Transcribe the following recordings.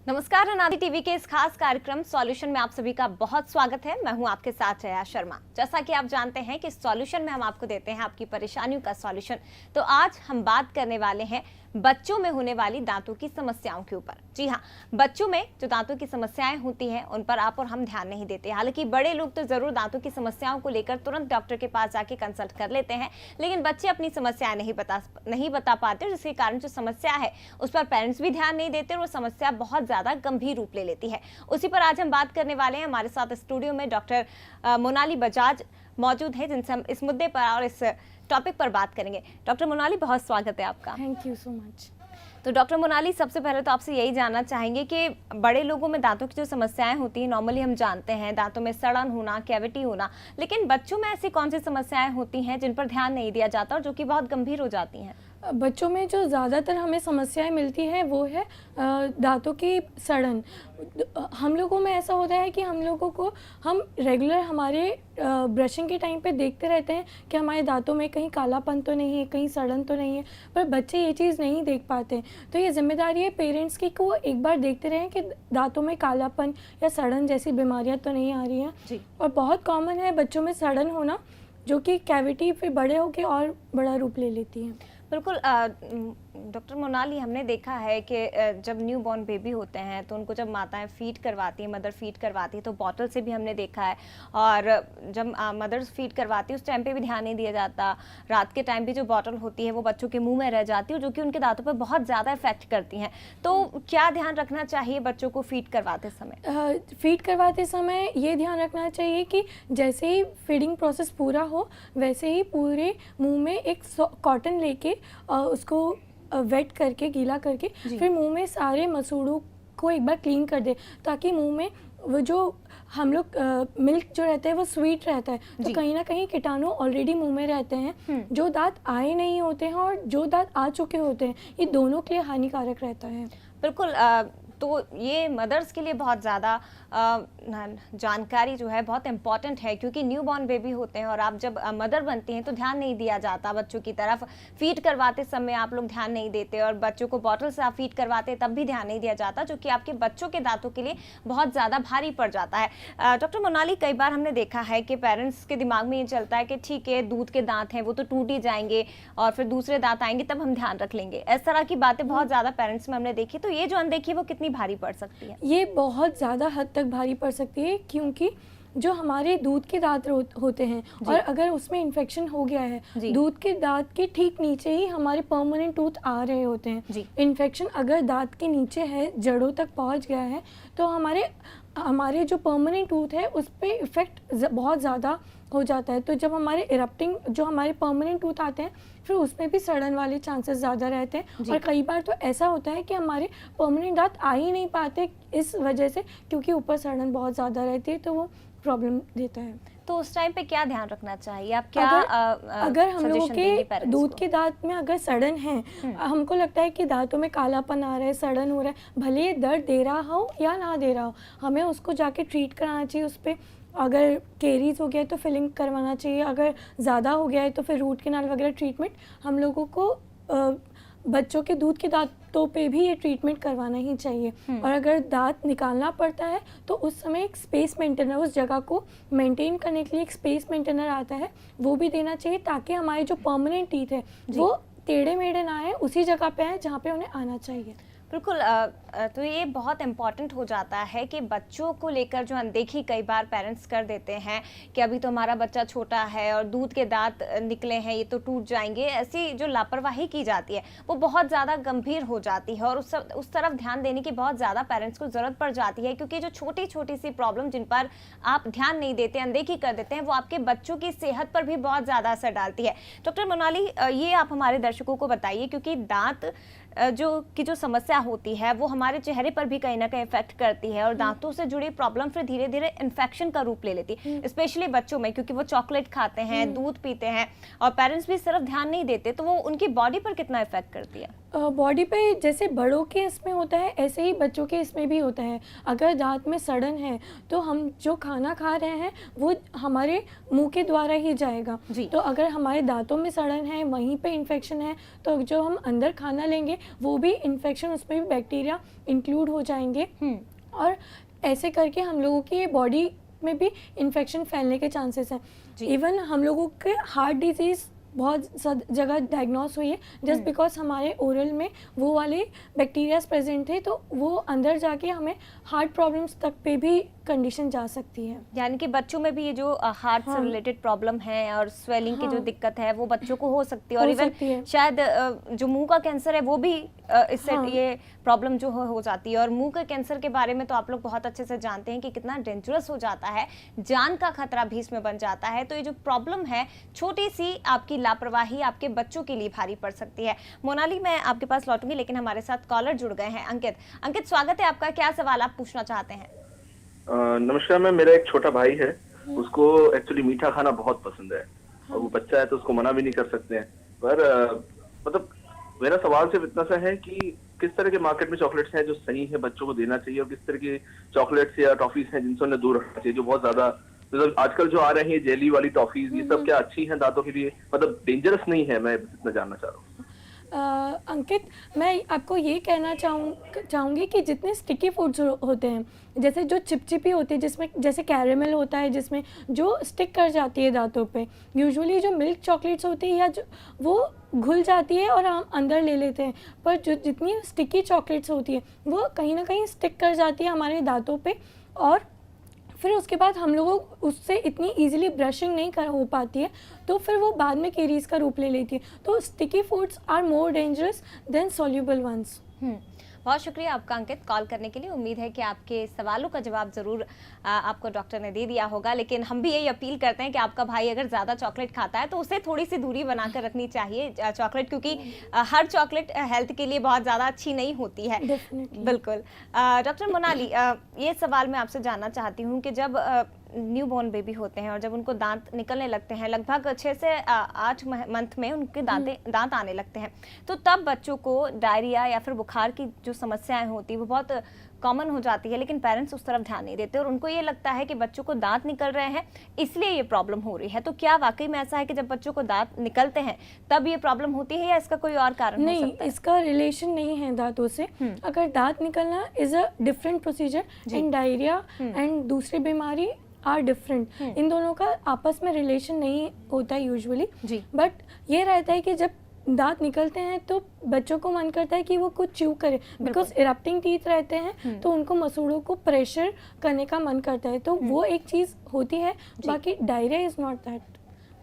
नमस्कार, अनादि टीवी के इस खास कार्यक्रम सॉल्यूशन में आप सभी का बहुत स्वागत है। मैं हूं आपके साथ जया शर्मा। जैसा कि आप जानते हैं कि सॉल्यूशन में हम आपको देते हैं आपकी परेशानियों का सॉल्यूशन। तो आज हम बात करने वाले हैं बच्चों में होने वाली दांतों की समस्याओं के ऊपर। जी हाँ, बच्चों में जो दांतों की समस्याएं होती हैं उन पर आप और हम ध्यान नहीं देते। हालांकि बड़े लोग तो जरूर दांतों की समस्याओं को लेकर तुरंत डॉक्टर के पास जाके कंसल्ट कर लेते हैं, लेकिन बच्चे अपनी समस्याएं नहीं बता पाते, जिसके कारण जो समस्या है उस पर पेरेंट्स भी ध्यान नहीं देते और वो समस्या बहुत ज्यादा गंभीर रूप ले लेती है। उसी पर आज हम बात करने वाले हैं। हमारे साथ स्टूडियो में डॉक्टर मोनाली बजाज मौजूद है, जिनसे हम इस मुद्दे पर और इस टॉपिक पर बात करेंगे। डॉक्टर मोनाली, बहुत स्वागत है आपका। Thank you so much. तो डॉक्टर मोनाली, सबसे पहले तो आपसे यही जानना चाहेंगे कि बड़े लोगों में दांतों की जो समस्याएं होती हैं, नॉर्मली हम जानते हैं दांतों में सड़न होना, कैविटी होना, लेकिन बच्चों में ऐसी कौन सी समस्याएं होती हैं जिन पर ध्यान नहीं दिया जाता और जो कि बहुत गंभीर हो जाती हैं? बच्चों में जो ज़्यादातर हमें समस्याएं मिलती हैं वो है दांतों की सड़न। हम लोगों में ऐसा होता है कि हम रेगुलर हमारे ब्रशिंग के टाइम पे देखते रहते हैं कि हमारे दांतों में कहीं कालापन तो नहीं है, कहीं सड़न तो नहीं है, पर बच्चे ये चीज़ नहीं देख पाते। तो ये जिम्मेदारी है पेरेंट्स की कि वो एक बार देखते रहें कि दांतों में कालापन या सड़न जैसी बीमारियां तो नहीं आ रही हैं। और बहुत कॉमन है बच्चों में सड़न होना, जो कि कैविटी फिर बड़े होकर और बड़ा रूप ले लेती है। बिल्कुल डॉक्टर मोनाली, हमने देखा है कि जब न्यू बॉर्न बेबी होते हैं तो उनको जब माताएं फीड करवाती हैं, मदर फीड करवाती है, तो बॉटल से भी हमने देखा है। और जब मदर्स फीड करवाती है उस टाइम पे भी ध्यान नहीं दिया जाता। रात के टाइम भी जो बॉटल होती है वो बच्चों के मुंह में रह जाती है, जो कि उनके दांतों पर बहुत ज़्यादा इफेक्ट करती हैं। तो क्या ध्यान रखना चाहिए बच्चों को फीड करवाते समय? फीड करवाते समय ये ध्यान रखना चाहिए कि जैसे ही फीडिंग प्रोसेस पूरा हो वैसे ही पूरे मुंह में एक कॉटन लेके उसको वेट करके, गीला करके, फिर मुंह में सारे मसूड़ों को एक बार क्लीन कर दे, ताकि मुंह में वो जो हम लोग मिल्क जो रहता है वो स्वीट रहता है, तो कहीं ना कहीं कीटाणु ऑलरेडी मुंह में रहते हैं। जो दांत आए नहीं होते हैं और जो दांत आ चुके होते हैं, ये दोनों के लिए हानिकारक रहता है। बिल्कुल। तो ये मदर्स के लिए बहुत ज़्यादा जानकारी जो है बहुत इम्पॉर्टेंट है, क्योंकि न्यू बॉर्न बेबी होते हैं और आप जब मदर बनती हैं तो ध्यान नहीं दिया जाता बच्चों की तरफ। फीड करवाते समय आप लोग ध्यान नहीं देते और बच्चों को बॉटल से आप फीड करवाते हैं तब भी ध्यान नहीं दिया जाता, जो कि आपके बच्चों के दांतों के लिए बहुत ज़्यादा भारी पड़ जाता है। डॉक्टर मोनाली, कई बार हमने देखा है कि पेरेंट्स के दिमाग में ये चलता है कि ठीक है, दूध के दांत हैं वो तो टूट ही जाएंगे और फिर दूसरे दांत आएंगे तब हम ध्यान रख लेंगे। इस तरह की बातें बहुत ज़्यादा पेरेंट्स में हमने देखी। तो ये जो अनदेखी है वो कितनी भारी पड़ सकती है? ये बहुत ज़्यादा हद तक भारी पड़ सकती है, क्योंकि जो हमारे दूध के दांत होते हैं और अगर उसमें इन्फेक्शन हो गया है, दूध के दांत के ठीक नीचे ही हमारे परमानेंट टूथ आ रहे होते हैं। इन्फेक्शन अगर दांत के नीचे है, जड़ों तक पहुंच गया है, तो हमारे जो परमानेंट टूथ है उस पर इफेक्ट बहुत ज़्यादा हो जाता है। तो जब हमारे इरप्टिंग जो हमारे परमानेंट टूथ आते हैं, फिर उसमें भी सड़न वाले चांसेस ज़्यादा रहते हैं। और कई बार तो ऐसा होता है कि हमारे परमानेंट दांत आ ही नहीं पाते इस वजह से, क्योंकि ऊपर सड़न बहुत ज़्यादा रहती है, तो वो प्रॉब्लम देता है। तो उस टाइम पे क्या ध्यान रखना चाहिए? आप क्या अगर हम लोगों के दूध के दांत में अगर सड़न है, हमको लगता है कि दांतों में कालापन आ रहा है, सड़न हो रहा है, भले ये दर्द दे रहा हो या ना दे रहा हो, हमें उसको जाके ट्रीट कराना चाहिए। उस पर अगर केरीज हो गया है तो फिलिंग करवाना चाहिए, अगर ज़्यादा हो गया है तो फिर रूट कैनाल वगैरह ट्रीटमेंट हम लोगों को बच्चों के दूध के दांतों पे भी ये ट्रीटमेंट करवाना ही चाहिए। और अगर दांत निकालना पड़ता है तो उस समय एक स्पेस मेंटेनर, उस जगह को मेंटेन करने के लिए एक स्पेस मेंटेनर आता है, वो भी देना चाहिए, ताकि हमारे जो परमानेंट टीथ है वो टेढ़े मेढ़े ना आए, उसी जगह पे आए जहाँ पे उन्हें आना चाहिए। बिल्कुल। तो ये बहुत इम्पॉर्टेंट हो जाता है कि बच्चों को लेकर जो अनदेखी कई बार पेरेंट्स कर देते हैं कि अभी तो हमारा बच्चा छोटा है और दूध के दांत निकले हैं, ये तो टूट जाएंगे। ऐसी जो लापरवाही की जाती है वो बहुत ज़्यादा गंभीर हो जाती है और उस तरफ ध्यान देने की बहुत ज़्यादा पेरेंट्स को ज़रूरत पड़ जाती है, क्योंकि जो छोटी छोटी सी प्रॉब्लम जिन पर आप ध्यान नहीं देते, अनदेखी कर देते हैं, वो आपके बच्चों की सेहत पर भी बहुत ज़्यादा असर डालती है। डॉक्टर मोनाली, ये आप हमारे दर्शकों को बताइए, क्योंकि दांत जो समस्या होती है वो हमारे चेहरे पर भी कहीं ना कहीं इफेक्ट करती है और दांतों से जुड़ी प्रॉब्लम फिर धीरे धीरे इन्फेक्शन का रूप ले लेती है, स्पेशली बच्चों में, क्योंकि वो चॉकलेट खाते हैं, दूध पीते हैं और पेरेंट्स भी सिर्फ ध्यान नहीं देते, तो वो उनकी बॉडी पर कितना इफेक्ट करती है? बॉडी पे जैसे बड़ों के इसमें होता है ऐसे ही बच्चों के इसमें भी होता है। अगर दांत में सड़न है तो हम जो खाना खा रहे हैं वो हमारे मुंह के द्वारा ही जाएगा। तो अगर हमारे दांतों में सड़न है, वहीं पे इन्फेक्शन है, तो जो हम अंदर खाना लेंगे वो भी इन्फेक्शन, उसमें भी बैक्टीरिया इंक्लूड हो जाएंगे और ऐसे करके हम लोगों की बॉडी में भी इन्फेक्शन फैलने के चांसेस हैं। इवन हम लोगों के हार्ट डिजीज़ बहुत जगह डायग्नोस हुई है जस्ट बिकॉज हमारे ओरल में वो वाले बैक्टीरियाज प्रेजेंट थे, तो वो अंदर जाके हमें हार्ट प्रॉब्लम्स तक पे भी कंडीशन जा सकती है। यानी कि बच्चों में भी ये जो हार्ट से रिलेटेड प्रॉब्लम है और स्वेलिंग की जो दिक्कत है वो बच्चों को हो सकती है और इवन शायद जो मुंह का कैंसर है वो भी इससे ये प्रॉब्लम जो हो जाती है। और मुंह के कैंसर के बारे में तो आप लोग बहुत अच्छे से जानते हैं कि कितना डेंजरस हो जाता है, जान का खतरा भी इसमें बन जाता है। तो ये जो प्रॉब्लम है, छोटी सी आपकी लापरवाही आपके बच्चों के लिए भारी पड़ सकती है। मोनाली, मैं आपके पास लौटूंगी लेकिन हमारे साथ कॉलर जुड़ गए हैं। अंकित, स्वागत है आपका। क्या सवाल आप पूछना चाहते हैं? नमस्कार मैम, मेरा एक छोटा भाई है, उसको एक्चुअली मीठा खाना बहुत पसंद है और वो बच्चा है तो उसको मना भी नहीं कर सकते हैं। पर मतलब मेरा सवाल सिर्फ इतना सा है कि किस तरह के मार्केट में चॉकलेट्स हैं जो सही है बच्चों को देना चाहिए और किस तरह की चॉकलेट्स या टॉफीज हैं जिनसे उन्हें दूर रखना चाहिए, जो बहुत ज्यादा मतलब आजकल जो आ रही है जेली वाली टॉफीज, ये सब क्या अच्छी हैं दांतों के लिए, मतलब डेंजरस नहीं है? मैं इतना जानना चाह रहा हूँ। अंकित, मैं आपको ये कहना चाहूँगी कि जितने स्टिकी फूड्स होते हैं, जैसे जो चिपचिपी होती है, जिसमें जैसे कैरेमल होता है जिसमें जो स्टिक कर जाती है दांतों पे, यूजुअली जो मिल्क चॉकलेट्स होती है या जो वो घुल जाती है और हम अंदर ले लेते हैं, पर जो जितनी स्टिकी चॉकलेट्स होती है वो कहीं ना कहीं स्टिक कर जाती है हमारे दांतों पे और फिर उसके बाद हम लोगों उससे इतनी इजीली ब्रशिंग नहीं हो पाती है, तो फिर वो बाद में कैरीज का रूप ले लेती है। तो sticky foods are more dangerous than soluble ones. बहुत शुक्रिया आपका अंकित कॉल करने के लिए। उम्मीद है कि आपके सवालों का जवाब ज़रूर आपको डॉक्टर ने दे दिया होगा। लेकिन हम भी यही अपील करते हैं कि आपका भाई अगर ज़्यादा चॉकलेट खाता है तो उसे थोड़ी सी दूरी बनाकर रखनी चाहिए चॉकलेट, क्योंकि हर चॉकलेट हेल्थ के लिए बहुत ज़्यादा अच्छी नहीं होती है। बिल्कुल। डॉक्टर मोनाली, ये सवाल मैं आपसे जानना चाहती हूँ कि जब न्यू बॉर्न बेबी होते हैं और जब उनको दांत निकलने लगते हैं, लगभग 6 से 8 मंथ में उनके दांत आने लगते हैं, तो तब बच्चों को डायरिया या फिर बुखार की जो समस्याएं होती है वो बहुत कॉमन हो जाती है, लेकिन पेरेंट्स उस तरफ ध्यान नहीं देते और उनको ये लगता है कि बच्चों को दांत निकल रहे हैं इसलिए ये प्रॉब्लम हो रही है। तो क्या वाकई में ऐसा है कि जब बच्चों को दांत निकलते हैं तब ये प्रॉब्लम होती है या इसका कोई और कारण नहीं? हो सकता है? इसका रिलेशन नहीं है दांतों से। अगर दांत निकलना is a different procedure and diarrhoea and दूसरी बीमारी आर डिफरेंट। इन दोनों का आपस में रिलेशन नहीं होता यूजुअली, बट ये रहता है कि जब दांत निकलते हैं तो बच्चों को मन करता है कि वो कुछ च्यू करे, बिकॉज इरप्टिंग टीथ रहते हैं तो उनको मसूड़ों को प्रेशर करने का मन करता है, तो वो एक चीज़ होती है। बाकी डायरिया इज नॉट दैट।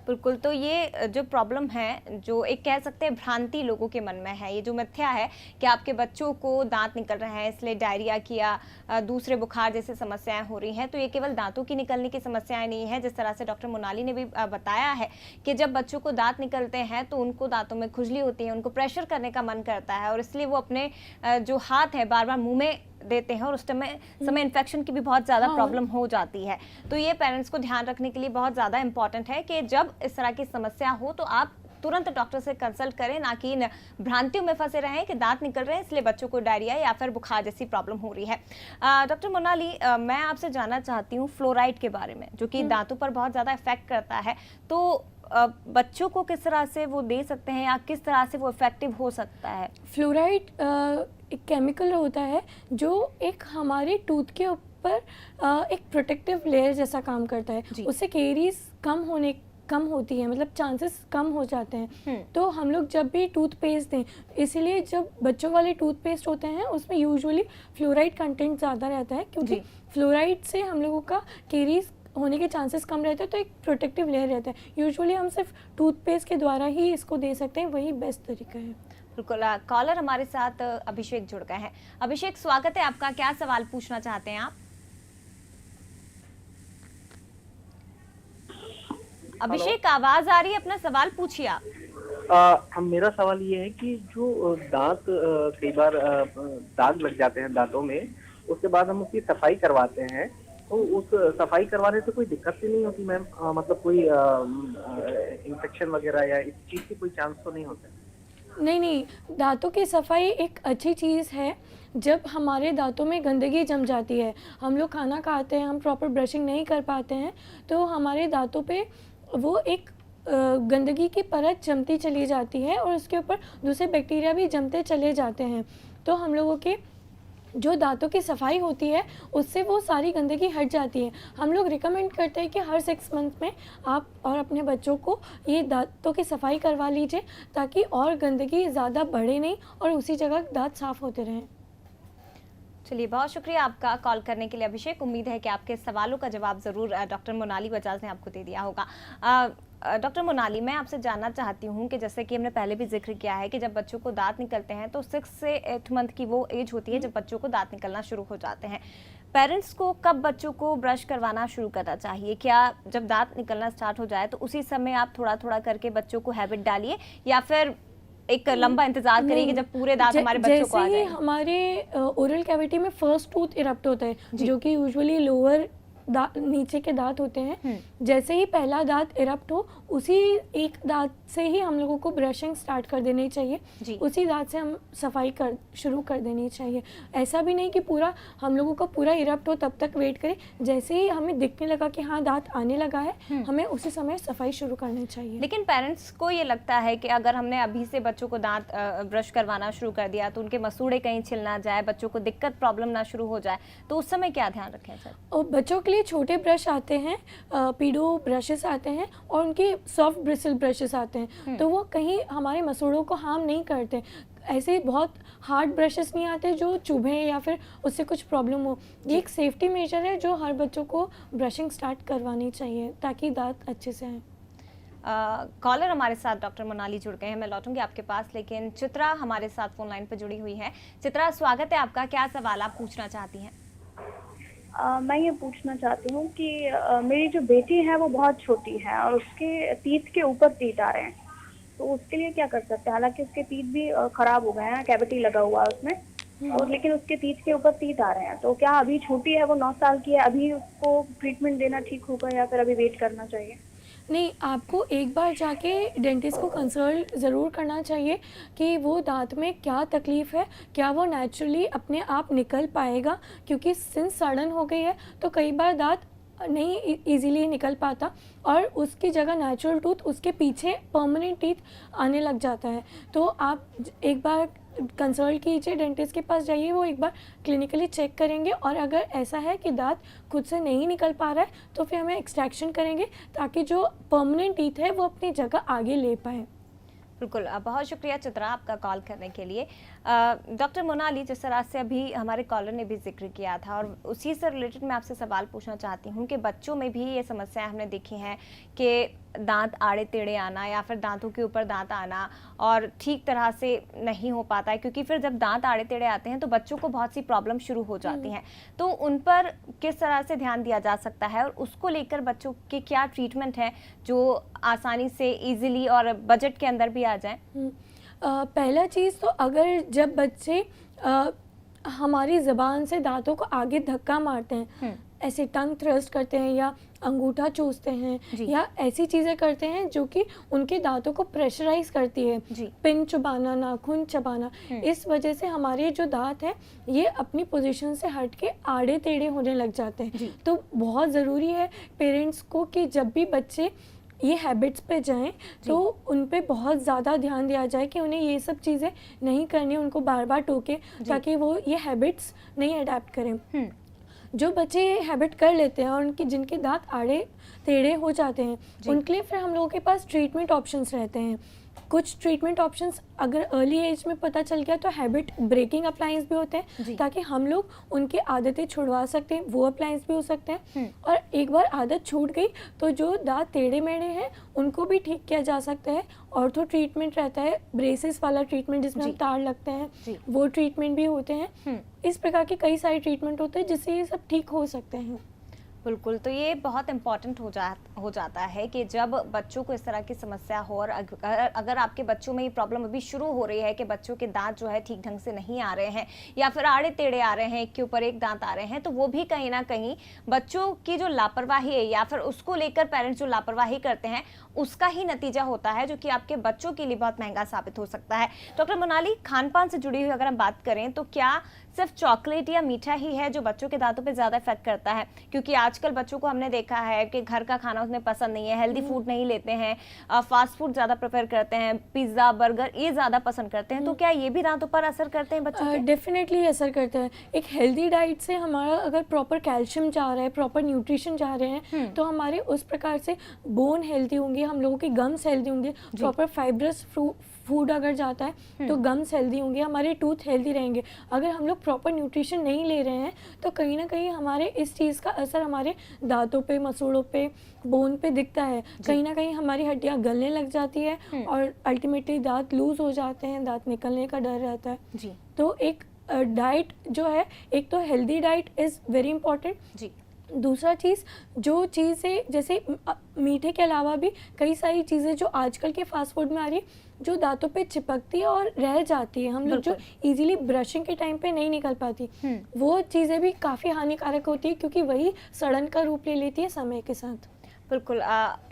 बिल्कुल। तो ये जो प्रॉब्लम है, जो एक कह सकते हैं भ्रांति लोगों के मन में है, ये जो मिथ्या है कि आपके बच्चों को दांत निकल रहे हैं इसलिए डायरिया की या दूसरे बुखार जैसे समस्याएं हो रही हैं, तो ये केवल दांतों की निकलने की समस्याएं नहीं है। जिस तरह से डॉक्टर मोनाली ने भी बताया है कि जब बच्चों को दांत निकलते हैं तो उनको दांतों में खुजली होती है, उनको प्रेशर करने का मन करता है और इसलिए वो अपने जो हाथ है बार बार मुँह में देते हैं और उस समय इन्फेक्शन की भी बहुत ज़्यादा प्रॉब्लम हो जाती है। तो ये पेरेंट्स को ध्यान रखने के लिए बहुत ज़्यादा इंपॉर्टेंट है कि जब इस तरह की समस्या हो तो आप तुरंत डॉक्टर से कंसल्ट करें, ना कि इन भ्रांतियों में फंसे रहें कि दांत निकल रहे हैं इसलिए बच्चों को डायरिया या फिर बुखार जैसी प्रॉब्लम हो रही है। डॉक्टर मोनाली, मैं आपसे जानना चाहती हूँ फ्लोराइड के बारे में, जो कि दांतों पर बहुत ज़्यादा इफेक्ट करता है, तो बच्चों को किस तरह से वो दे सकते हैं या किस तरह से वो इफेक्टिव हो सकता है? फ्लोराइड एक केमिकल होता है जो एक हमारे टूथ के ऊपर एक प्रोटेक्टिव लेयर जैसा काम करता है। उससे केरीज कम होती है, मतलब चांसेस कम हो जाते हैं। तो हम लोग जब भी टूथपेस्ट दें, इसीलिए जब बच्चों वाले टूथपेस्ट होते हैं उसमें यूजुअली फ्लोराइड कंटेंट ज़्यादा रहता है, क्योंकि फ्लोराइड से हम लोगों का केरीज होने के चांसेस कम रहते हैं, तो एक प्रोटेक्टिव लेयर रहता है। यूजुअली हम सिर्फ टूथपेस्ट के द्वारा ही इसको दे सकते हैं, वही बेस्ट तरीका है। बिल्कुल। कॉलर हमारे साथ अभिषेक जुड़ गए हैं। अभिषेक, स्वागत है आपका। क्या सवाल पूछना चाहते हैं आप? अभिषेक, आवाज आ रही है, अपना सवाल पूछिए आप। मेरा सवाल ये है कि जो दांत कई बार दाग लग जाते हैं दांतों में, उसके बाद हम उसकी सफाई करवाते हैं, तो उस सफाई करवाने से कोई दिक्कत भी नहीं होती मैम? मतलब कोई इन्फेक्शन वगैरह या इस चीज की कोई चांस तो नहीं होता? नहीं, दांतों की सफाई एक अच्छी चीज़ है। जब हमारे दांतों में गंदगी जम जाती है, हम लोग खाना खाते हैं, हम प्रॉपर ब्रशिंग नहीं कर पाते हैं, तो हमारे दांतों पे वो एक गंदगी की परत जमती चली जाती है और उसके ऊपर दूसरे बैक्टीरिया भी जमते चले जाते हैं। तो हम लोगों के जो दांतों की सफाई होती है उससे वो सारी गंदगी हट जाती है। हम लोग रिकमेंड करते हैं कि हर 6 मंथ में आप और अपने बच्चों को ये दांतों की सफाई करवा लीजिए, ताकि और गंदगी ज़्यादा बढ़े नहीं और उसी जगह दांत साफ़ होते रहें। चलिए, बहुत शुक्रिया आपका कॉल करने के लिए अभिषेक। उम्मीद है कि आपके सवालों का जवाब ज़रूर डॉक्टर मोनाली बजाज ने आपको दे दिया होगा। डॉक्टर मोनाली, मैं आपसे जानना चाहती हूँ कि जैसे कि हमने पहले भी जिक्र किया है कि जब बच्चों को दांत निकलते हैं तो 6 से 8 मंथ की वो एज होती है जब बच्चों को दांत निकलना शुरू हो जाते हैं। पेरेंट्स को कब बच्चों को ब्रश करवाना शुरू करना चाहिए? क्या जब दांत निकलना स्टार्ट हो जाए तो उसी समय आप थोड़ा थोड़ा करके बच्चों को हैबिट डालिए, या फिर एक लंबा इंतजार करिए कि जब पूरे दांत हमारे बच्चों को आ जाए? जैसे ही हमारे ओरल कैविटी में फर्स्ट टूथ इरप्ट होता है, जो कि यूजुअली लोअर नीचे के दांत होते हैं, जैसे ही पहला दांत इरप्ट हो उसी एक दांत से ही हम लोगों को ब्रशिंग स्टार्ट कर देनी चाहिए। उसी दांत से हम सफाई शुरू कर देनी चाहिए। ऐसा भी नहीं कि पूरा हम लोगों का पूरा इरप्ट हो तब तक वेट करें। जैसे ही हमें दिखने लगा कि हाँ दांत आने लगा है, हमें उसी समय सफाई शुरू करनी चाहिए। लेकिन पेरेंट्स को ये लगता है कि अगर हमने अभी से बच्चों को दांत ब्रश करवाना शुरू कर दिया तो उनके मसूड़े कहीं छिल ना जाए, बच्चों को दिक्कत प्रॉब्लम ना शुरू हो जाए, तो उस समय क्या ध्यान रखें सर? और बच्चों के लिए छोटे ब्रश आते हैं, पीडो ब्रशेस आते हैं और उनके सॉफ्ट ब्रिसल ब्रशेस आते हैं, तो वो कहीं हमारे मसूड़ों को हार्म नहीं करते। ऐसे बहुत हार्ड ब्रशेस नहीं आते जो चुभे या फिर उससे कुछ प्रॉब्लम हो। ये एक सेफ्टी मेजर है जो हर बच्चों को ब्रशिंग स्टार्ट करवानी चाहिए ताकि दांत अच्छे से आए। कॉलर हमारे साथ डॉक्टर मोनाली जुड़ गए हैं, मैं लौटूंगी आपके पास, लेकिन चित्रा हमारे साथ फोन लाइन पर जुड़ी हुई है। चित्रा, स्वागत है आपका। क्या सवाल आप पूछना चाहती हैं? मैं ये पूछना चाहती हूँ कि मेरी जो बेटी है वो बहुत छोटी है और उसके तीत के ऊपर तीत आ रहे हैं, तो उसके लिए क्या कर सकते हैं? हालांकि उसके तीत भी खराब हो गए हैं, कैविटी लगा हुआ है उसमें, और लेकिन उसके तीत के ऊपर तीत आ रहे हैं, तो क्या अभी छोटी है, वो 9 साल की है, अभी उसको ट्रीटमेंट देना ठीक होगा या फिर अभी वेट करना चाहिए? नहीं, आपको एक बार जाके डेंटिस्ट को कंसल्ट ज़रूर करना चाहिए कि वो दांत में क्या तकलीफ़ है, क्या वो नेचुरली अपने आप निकल पाएगा, क्योंकि सिंस सड़न हो गई है तो कई बार दांत नहीं इजीली निकल पाता और उसकी जगह नेचुरल टूथ उसके पीछे परमानेंट टीथ आने लग जाता है। तो आप एक बार कंसल्ट कीजिए, डेंटिस्ट के पास जाइए, वो एक बार क्लिनिकली चेक करेंगे और अगर ऐसा है कि दांत खुद से नहीं निकल पा रहा है तो फिर हमें एक्सट्रैक्शन करेंगे ताकि जो परमानेंट टीथ है वो अपनी जगह आगे ले पाए। बिल्कुल, बहुत शुक्रिया चित्रा आपका कॉल करने के लिए। डॉक्टर मोनाली, जिस तरह से अभी हमारे कॉलर ने भी जिक्र किया था और उसी से रिलेटेड मैं आपसे सवाल पूछना चाहती हूँ कि बच्चों में भी ये समस्याएं हमने देखी हैं कि दांत आड़े टेढ़े आना या फिर दांतों के ऊपर दांत आना और ठीक तरह से नहीं हो पाता है, क्योंकि फिर जब दांत आड़े टेढ़े आते हैं तो बच्चों को बहुत सी प्रॉब्लम शुरू हो जाती हैं। तो उन पर किस तरह से ध्यान दिया जा सकता है और उसको लेकर बच्चों के क्या ट्रीटमेंट है जो आसानी से इजीली और बजट के अंदर भी आ जाए? पहला चीज़ तो अगर जब बच्चे हमारी ज़बान से दांतों को आगे धक्का मारते हैं, ऐसे टंग थ्रस्ट करते हैं या अंगूठा चूसते हैं या ऐसी चीज़ें करते हैं जो कि उनके दांतों को प्रेशराइज करती है, पिन चबाना, नाखून चबाना, इस वजह से हमारे जो दांत हैं ये अपनी पोजीशन से हट के आड़े टेढ़े होने लग जाते हैं। तो बहुत ज़रूरी है पेरेंट्स को कि जब भी बच्चे ये हैबिट्स पे जाएं तो उन पे बहुत ज़्यादा ध्यान दिया जाए कि उन्हें ये सब चीज़ें नहीं करनी, उनको बार बार टोके ताकि वो ये हैबिट्स नहीं अडेप्ट करें। जो बच्चे हैबिट कर लेते हैं और उनके जिनके दांत आड़े टेढ़े हो जाते हैं उनके लिए फिर हम लोगों के पास ट्रीटमेंट ऑप्शंस रहते हैं। कुछ ट्रीटमेंट ऑप्शंस अगर अर्ली एज में पता चल गया तो हैबिट ब्रेकिंग अप्लायंस भी होते हैं ताकि हम लोग उनकी आदतें छुड़वा सकते हैं, वो अप्लायंस भी हो सकते हैं। और एक बार आदत छूट गई तो जो दांत टेढ़े मेढ़े हैं उनको भी ठीक किया जा सकता है। ऑर्थो ट्रीटमेंट रहता है, ब्रेसेस वाला ट्रीटमेंट जिसमें हम तार लगते हैं, वो ट्रीटमेंट भी होते हैं। इस प्रकार के कई सारे ट्रीटमेंट होते हैं जिससे ये सब ठीक हो सकते हैं। बिल्कुल, तो ये बहुत इम्पॉर्टेंट हो जाता है कि जब बच्चों को इस तरह की समस्या हो और अगर आपके बच्चों में ये प्रॉब्लम अभी शुरू हो रही है कि बच्चों के दांत जो है ठीक ढंग से नहीं आ रहे हैं या फिर आड़े टेढ़े आ रहे हैं, एक के ऊपर एक दांत आ रहे हैं, तो वो भी कहीं ना कहीं बच्चों की जो लापरवाही है या फिर उसको लेकर पेरेंट्स जो लापरवाही करते हैं उसका ही नतीजा होता है, जो कि आपके बच्चों के लिए बहुत महंगा साबित हो सकता है। डॉक्टर मोनाली, खान पान से जुड़ी हुई अगर हम बात करें तो क्या सिर्फ चॉकलेट या मीठा ही है जो बच्चों के दांतों पे ज़्यादा इफेक्ट करता है? क्योंकि आजकल बच्चों को हमने देखा है कि घर का खाना उन्हें पसंद नहीं है, हेल्दी फूड नहीं लेते हैं, फास्ट फूड ज़्यादा प्रेफर करते हैं, पिज्ज़ा बर्गर ये ज़्यादा पसंद करते हैं, तो क्या ये भी दांतों पर असर करते हैं बच्चों के? डेफिनेटली असर करता है। एक हेल्दी डाइट से हमारा अगर प्रॉपर कैल्शियम जा रहा है, प्रॉपर न्यूट्रिशन जा रहे हैं, तो हमारे उस प्रकार से बोन हेल्दी होंगे, हम लोगों की गम्स हेल्दी होंगे, प्रॉपर फाइब्रस फूड अगर जाता है तो गम्स हेल्दी होंगे, हमारे टूथ हेल्दी रहेंगे। अगर हम लोग प्रॉपर न्यूट्रिशन नहीं ले रहे हैं तो कहीं ना कहीं हमारे इस चीज़ का असर हमारे दांतों पे, मसूड़ों पे, बोन पे दिखता है। कहीं ना कहीं हमारी हड्डियां गलने लग जाती है और अल्टीमेटली दांत लूज हो जाते हैं, दांत निकलने का डर रहता है जी। तो एक डाइट जो है, एक तो healthy diet is very important जी। दूसरा चीज़, जो चीज़ें जैसे मीठे के अलावा भी कई सारी चीज़ें जो आजकल के फास्ट फूड में आ रही है, जो दांतों पे चिपकती है और रह जाती है, हम लोग जो इजीली ब्रशिंग के टाइम पे नहीं निकल पाती, वो चीज़ें भी काफ़ी हानिकारक होती है क्योंकि वही सड़न का रूप ले लेती है समय के साथ। बिल्कुल।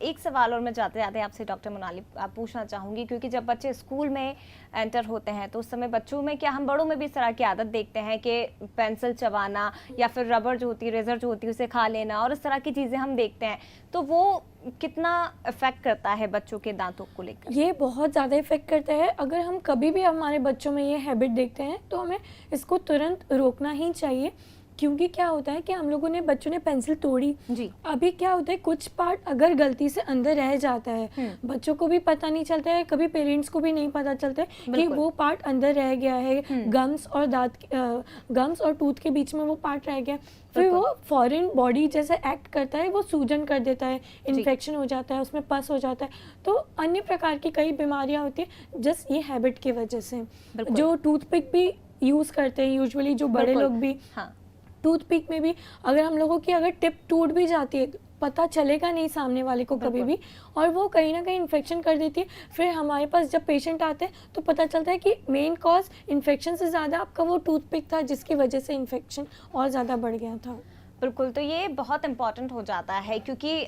एक सवाल और मैं जाते जाते आपसे डॉक्टर मोनाली पूछना चाहूँगी, क्योंकि जब बच्चे स्कूल में एंटर होते हैं तो उस समय बच्चों में, क्या हम बड़ों में भी इस तरह की आदत देखते हैं कि पेंसिल चबाना या फिर रबर जो होती है, रेजर जो होती है उसे खा लेना और इस तरह की चीज़ें हम देखते हैं, तो वो कितना इफेक्ट करता है बच्चों के दांतों को लेकर? ये बहुत ज़्यादा इफेक्ट करता है। अगर हम कभी भी हमारे बच्चों में ये हैबिट देखते हैं तो हमें इसको तुरंत रोकना ही चाहिए, क्योंकि क्या होता है कि हम लोगों ने, बच्चों ने पेंसिल तोड़ी जी। अभी क्या होता है, कुछ पार्ट अगर गलती से अंदर रह जाता है, बच्चों को भी पता नहीं चलता है, कभी पेरेंट्स को भी नहीं पता चलता है कि वो पार्ट अंदर रह गया है, गम्स और टूथ के बीच में वो पार्ट रह गया, फिर वो फॉरेन बॉडी जैसे एक्ट करता है, वो सूजन कर देता है, इन्फेक्शन हो जाता है, उसमें पस हो जाता है, तो अन्य प्रकार की कई बीमारियां होती हैं जस्ट ये हैबिट की वजह से। जो टूथपिक भी यूज़ करते हैं यूजुअली, जो बड़े लोग भी, टूथपिक में भी अगर हम लोगों की अगर टिप टूट भी जाती है, पता चलेगा नहीं सामने वाले को कभी भी, और वो कहीं ना कहीं इन्फेक्शन कर देती है। फिर हमारे पास जब पेशेंट आते हैं तो पता चलता है कि मेन कॉज इन्फेक्शन से ज़्यादा आपका वो टूथपिक था, जिसकी वजह से इन्फेक्शन और ज़्यादा बढ़ गया था। बिल्कुल, तो ये बहुत इम्पॉर्टेंट हो जाता है क्योंकि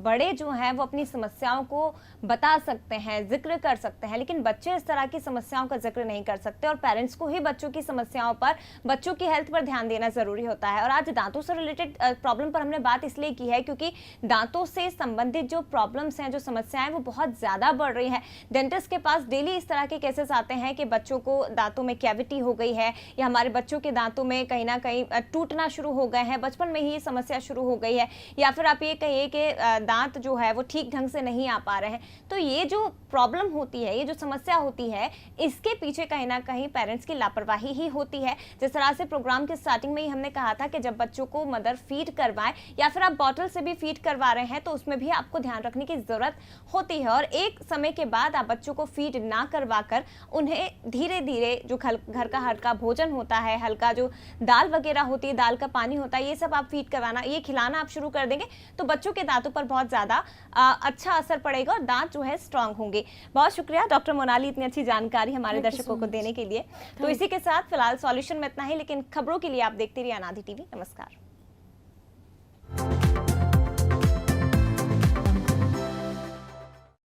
बड़े जो हैं वो अपनी समस्याओं को बता सकते हैं, जिक्र कर सकते हैं, लेकिन बच्चे इस तरह की समस्याओं का जिक्र नहीं कर सकते और पेरेंट्स को ही बच्चों की समस्याओं पर, बच्चों की हेल्थ पर ध्यान देना ज़रूरी होता है। और आज दांतों से रिलेटेड प्रॉब्लम पर हमने बात इसलिए की है क्योंकि दांतों से संबंधित जो प्रॉब्लम्स हैं, जो समस्याएं, वो बहुत ज़्यादा बढ़ रही हैं। डेंटिस्ट के पास डेली इस तरह के केसेस आते हैं कि बच्चों को दांतों में कैविटी हो गई है या हमारे बच्चों के दांतों में कहीं ना कहीं टूटना शुरू हो गए हैं, बचपन में ही ये समस्या शुरू हो गई है, या फिर आप ये कहिए कि दांत जो है वो ठीक ढंग से नहीं आ पा रहे हैं। तो ये जो प्रॉब्लम होती है, ये जो समस्या होती है, इसके पीछे कहीं ना कहीं पेरेंट्स की लापरवाही ही होती है। जिस तरह से प्रोग्राम के स्टार्टिंग में ही हमने कहा था कि जब बच्चों को मदर फीड करवाएं या फिर आप बॉटल से भी फीड करवा रहे हैं तो उसमें भी आपको ध्यान रखने की जरूरत होती है। और एक समय के बाद आप बच्चों को फीड ना करवा कर उन्हें धीरे धीरे जो घर का हल्का भोजन होता है, हल्का जो दाल वगैरह होती है, दाल का पानी होता है, ये सब आप फीड करवाना, ये खिलाना आप शुरू कर देंगे तो बच्चों के दांतों पर बहुत ज़्यादा अच्छा असर पड़ेगा और दांत जो है स्ट्रांग होंगे। बहुत शुक्रिया डॉक्टर मोनाली, इतनी अच्छी जानकारी हमारे दर्शकों को देने के लिए। तो इसी के साथ फिलहाल सॉल्यूशन में इतना ही, लेकिन खबरों के लिए आप देखते रहिए अनादि टीवी। नमस्कार।